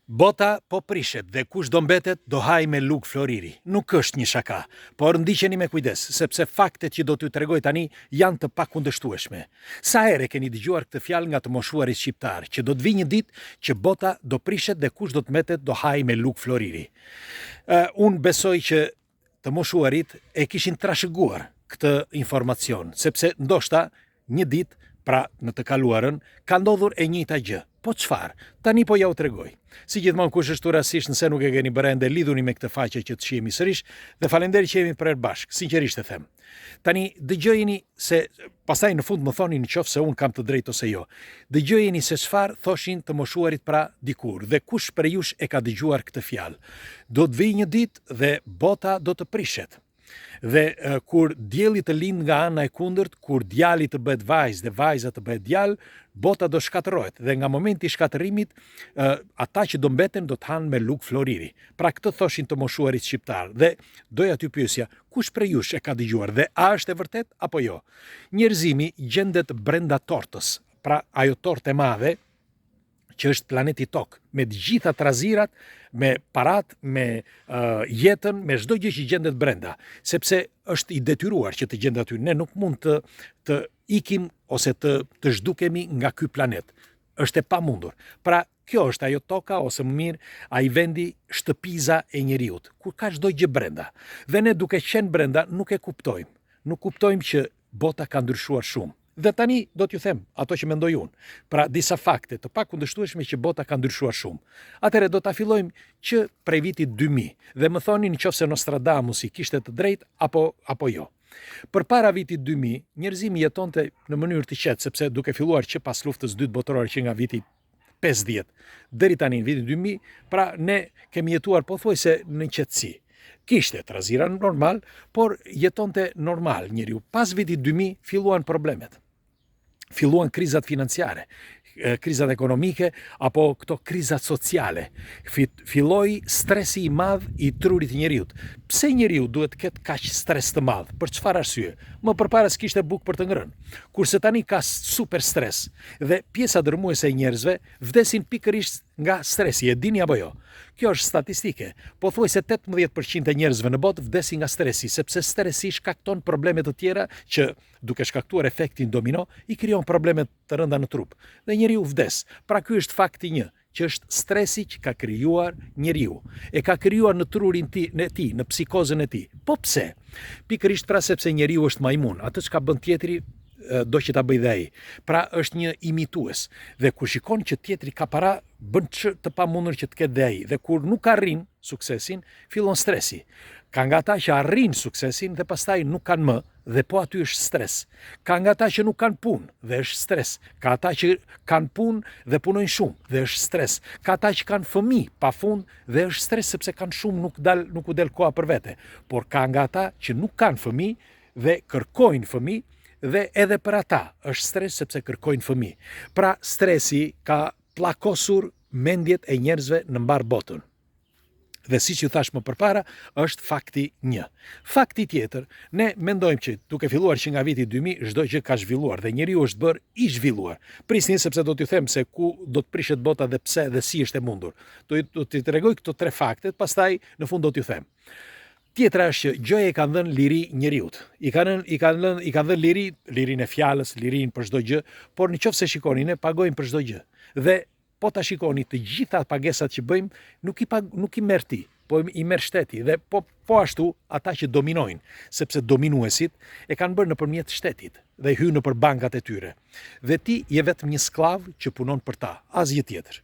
Bota po prishet dhe kush do mbetet do haj me lug floriri. Nuk është një shaka, por ndiqeni me kujdes, sepse faktet që do t'ju tregoj tani janë të pakundërshtueshme. Sa herë keni dëgjuar këtë fjalë nga të moshuarit shqiptar, që do të vijë një ditë që bota do prishet dhe kush do të mbetet do haj me lug floriri. Unë besoj që të moshuarit e kishin trashëguar këtë informacion, sepse ndoshta një ditë, pra në të kaluarën, ka ndodhur e njëjta gjë. Po çfarë? Tani po ja u tregoj. Si gjithmonë kush është rastisht nëse nuk e keni bërë ende, lidhuni me këtë faqe që të shihemi sërish dhe faleminderit që jemi prerë bashkë, sinqerisht e them. Tani dëgjojeni se pastaj në fund më thoni nëse unë kam të drejtë ose jo. Dëgjojeni se çfarë thoshin të moshuarit pra dikur dhe kush prej jush e ka dëgjuar këtë fjalë. Do të vijë një ditë dhe bota do të prishet. Dhe kur dielli të lind nga ana e kundërt, kur djali të bëhet vajzë dhe vajza të bëhet djalë, bota do shkatërrohet dhe nga momenti i shkatërimit ata që do mbeten do të hanë me lug floriri. Pra këtë thoshin të moshuarit shqiptar dhe doja t'ju pyesja, kush prej jush e ka dëgjuar dhe a është e vërtet apo jo? Njerëzimi gjendet brenda tortës, pra ajo tortë e madhe që është planeti Tokë, me të gjitha trazirat, me parat, me jetën, me çdo gjë që gjendet brenda, sepse është i detyruar që të gjendet aty. Ne nuk mund të ikim ose të zhdukemi nga ky planet. Është e pamundur. Pra, kjo është ajo toka ose më mirë ai vendi shtëpiza e njeriut, ku ka çdo gjë brenda. Dhe ne duke qenë brenda nuk e kuptojmë. Nuk kuptojmë që bota ka ndryshuar shumë. Dhe tani do t'ju them ato që mendoj unë. Pra disa fakte të pakundërshtueshme që bota ka ndryshuar shumë. Atëherë do ta fillojmë që prej vitit 2000 dhe më thoni nëse Nostradamus i kishte të drejtë apo jo. Përpara vitit 2000, njerëzimi jetonte në mënyrë të qetë, sepse duke filluar që pas luftës dytë botërore që nga viti 50 deri tani në vitin 2000, pra ne kemi jetuar pothuajse në qetësi. Kishte trazira normal, por jetonte normal njeriu. Pas vitit 2000 filluan problemet. Filluan krizat financiare, krizat ekonomike apo këto krizat sociale. Filloi stresi i madh i trurit të njeriut. Pse njeriu duhet të ketë kaq stres të madh? Për çfarë arsye? Më përpara s'kishte bukë për të ngrënë. Kurse tani ka super stres dhe pjesa dërmuese e njerëzve vdesin pikërisht nga stresi. E dini apo jo? Kjo është statistike. Pothuajse 18% e njerëzve në botë vdesin nga stresi, sepse stresi shkakton probleme të tjera që, duke shkaktuar efektin domino, i krijon probleme të rënda në trup. Dhe njeriu vdes. Pra ky është fakti 1, që është stresi që ka krijuar njeriu. E ka krijuar në trurin e tij, në psikozën e tij. Po pse? Pikërisht pra sepse njeriu është majmun. Atë çka bën tjetri do që ta bëj dhe ai. Pra është një imitues. Dhe kur shikon që tjetri ka para, bën të pamundur që të ketë dhe ai. Dhe kur nuk arrin suksesin, fillon stresi. Ka nga ata që arrin suksesin dhe pastaj nuk kanë më, dhe po aty është stres. Ka nga ata që nuk kanë punë dhe është stres. Ka ata që kanë punë dhe punojnë shumë dhe është stres. Ka ata që kanë fëmijë pafund dhe është stres sepse kanë shumë, nuk u del koha për vete. Por ka nga ata që nuk kanë fëmijë dhe kërkojnë fëmijë dhe edhe për ata është stres sepse kërkojnë fëmijë. Pra stresi ka pllakosur mendjet e njerëzve në mbar botën. Dhe siç ju thash më përpara, është fakti 1. Fakti tjetër, ne mendojmë që duke filluar që nga viti 2000 çdo gjë ka zhvilluar dhe njeriu është bërë i zhvilluar. Prisni sepse do t'ju them se ku do të prishet bota dhe pse dhe si është e mundur. Do t'i tregoj këto 3 faktet, pastaj në fund do t'ju them. Tjetra është që gjoja i kanë dhënë liri njeriut. I kanë dhënë lirinë e fjalës, lirinë për çdo gjë, por nëse shikoni ne pagojmë për çdo gjë. Dhe po ta shikoni të gjitha pagesat që bëjmë, nuk i merr ti, po i merr shteti dhe po ashtu ata që dominojnë, sepse dominuesit e kanë bërë nëpërmjet shtetit dhe hynë nëpër bankat e tyre. Dhe ti je vetëm një sklav që punon për ta, asgjë tjetër.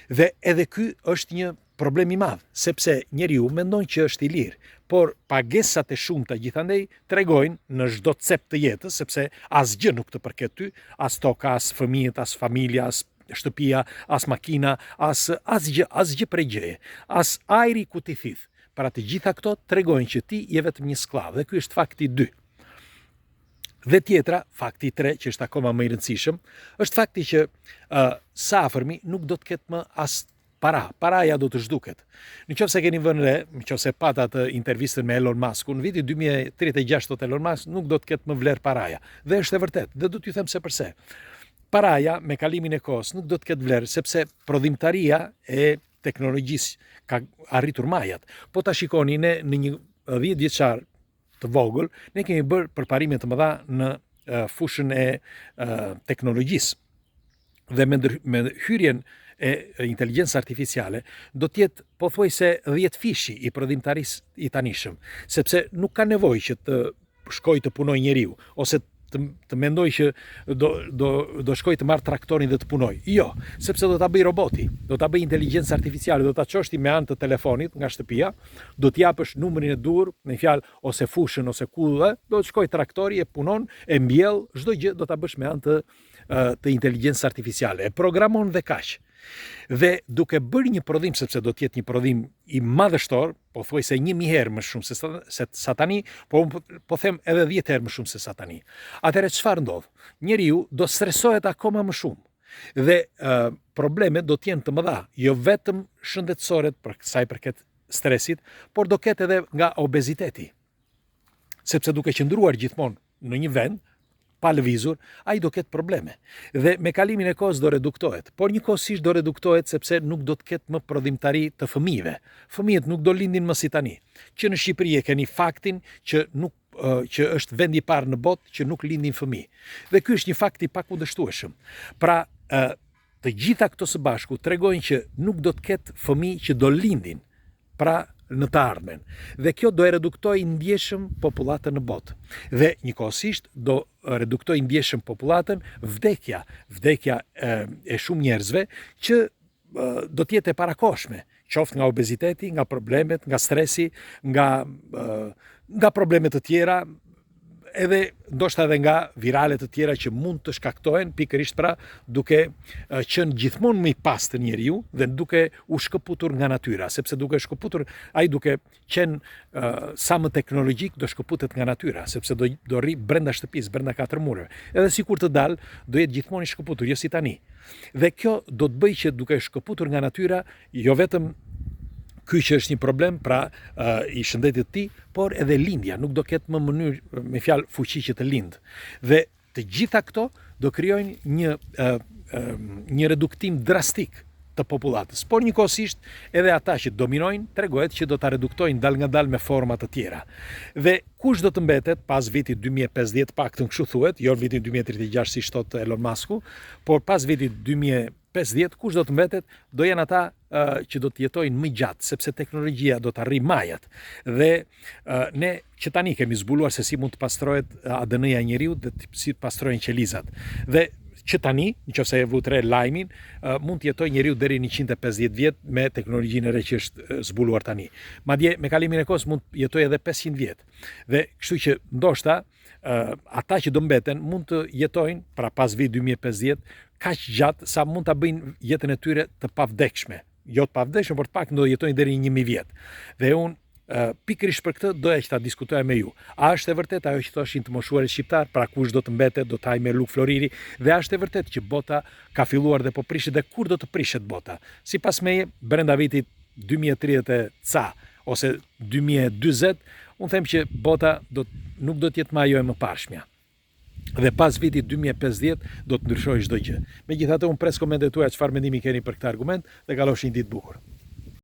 Dhe edhe ky është një problem i madh, sepse njeriu mendon që është i lirë, por pagesat e shumta gjithandej tregojnë në çdo cep të jetës, sepse asgjë nuk të përket ty, as toka, as fëmijët, as familja, as shtëpia, as makina, asgjë prej gjëje, as ajri ku ti thith. Para të gjitha këto tregojnë që ti je vetëm një sklav dhe ky është fakti 2. Dhe tjetra, fakti 3, që është akoma më i rëndësishëm, është fakti që sa afërmi nuk do të ketë më as para. Paraja do të zhduket. Nëse keni vënë re, nëse pat atë intervistën me Elon Musk, në vitin 2036 thot Elon Musk nuk do të ketë më vlerë paraja. Dhe është e vërtet. Dhe do t'ju them se përse. Paraja me kalimin e kohës nuk do të ketë vlerë sepse prodhimtaria e teknologjisë ka arritur majat. Po ta shikoni ne në një 10 vjeçar të vogël, ne kemi bërë përparime të mëdha në fushën e teknologjisë. Dhe me hyrjen e inteligjencës artificiale do të jetë pothuajse 10 fishi i prodhimtarisë i tanishëm, sepse nuk ka nevojë që të shkojë të punojë njeriu ose të mendoj që do shkoj të marrë traktorin dhe të punoj. Jo, sepse do ta bëj roboti, do ta bëj inteligjencë artificiale, do ta çoshti me anë të telefonit nga shtëpia, do t'i japësh numrin e dur, me fjalë ose fushën ose ku do të shkoj traktori e punon, e mbjell, çdo gjë do ta bësh me anë të inteligjencës artificiale. E programon dhe kaq. Dhe duke bërë një prodhim, sepse do të jetë një prodhim i madhështor, pothuajse 1000 herë më shumë se sa tani, po them edhe 10 herë më shumë se sa tani. Atëherë çfarë ndodh? Njeriu do stresohet akoma më shumë. Dhe problemet do të jenë të mëdha, jo vetëm shëndetësore për sa i përket stresit, por do ketë edhe nga obeziteti. Sepse duke qëndruar gjithmonë në një vend, pa lëvizur, ai do ketë probleme. Dhe me kalimin e kohës do reduktohet, por njëkohësisht do reduktohet sepse nuk do të ketë më prodhimtari të fëmijëve. Fëmijët nuk do lindin më si tani. Që në Shqipëri e keni faktin që është vendi i parë në botë që nuk lindin fëmijë. Dhe ky është një fakt i pakundërshtueshëm. Pra, të gjitha këto së bashku tregojnë që nuk do të ketë fëmijë që do lindin. Pra, në të ardhmen. Dhe kjo do e reduktoj ndjeshëm popullatën në botë. Dhe njëkohësisht do reduktoj ndjeshëm popullatën vdekja e shumë njerëzve që do të jetë e parakoshme, qoftë nga obeziteti, nga problemet, nga stresi, nga problemet të tjera, edhe ndoshta edhe nga virale të tjera që mund të shkaktohen pikërisht pra duke qenë gjithmonë më i pastër njeriu dhe duke u shkëputur nga natyra, sepse duke shkëputur ai duke qenë sa më teknologjik do shkëputet nga natyra, sepse do rri brenda shtëpisë, brenda 4 mureve. Edhe sikur të dalë, do jetë gjithmonë i shkëputur, jo si tani. Dhe kjo do të bëjë që duke shkëputur nga natyra, jo vetëm ky që është një problem pra i shëndetit të tij, por edhe lindja nuk do ketë më mënyrë, me fjalë fuqi që të lind. Dhe të gjitha këto do krijojnë një reduktim drastik të popullatës. Por njëkohësisht edhe ata që dominojnë tregohet që do ta reduktojnë dal nga dal me forma të tjera. Dhe kush do të mbetet pas vitit 2050, paktën kështu thuhet, jo vitin 2036 siç thot Elon Musku, por pas vitit 2050 kush do të mbetet, do jenë ata që do të jetojnë më gjatë, sepse teknologjia do të arrijë majat. Dhe ne që tani kemi zbuluar se si mund të pastrohet ADN-ja e njeriu dhe si pastrohen qelizat. Dhe që tani, nëse e vut re lajmin, mund të jetojë njeriu deri në 150 vjet me teknologjinë e re që është zbuluar tani. Madje me kalimin e kohës mund të jetojë edhe 500 vjet. Dhe kështu që ndoshta ata që do mbeten mund të jetojnë pra pas vit 2050 kaq gjatë sa mund ta bëjnë jetën e tyre të pavdekshme. Jo të pavdekshme, por të paktën do jetojnë deri në 1000 vjet. Dhe unë pikërisht për këtë doja që ta diskutoja me ju. A është e vërtetë ajo që thoshin të moshuarit shqiptar, pra kush do të mbetet, do të hajë me luk floriri, dhe a është e vërtetë që bota ka filluar dhe po prishet, dhe kur do të prishet bota? Sipas meje, brenda vitit 2030 ca ose 2040, unë them që bota nuk do të jetë më ajo e mëparshmja. Dhe pas vitit 2050 do të ndryshojë çdo gjë. Megjithatë, unë pres komentet tuaja çfarë mendimi keni për këtë argument dhe kalofshi një ditë bukur.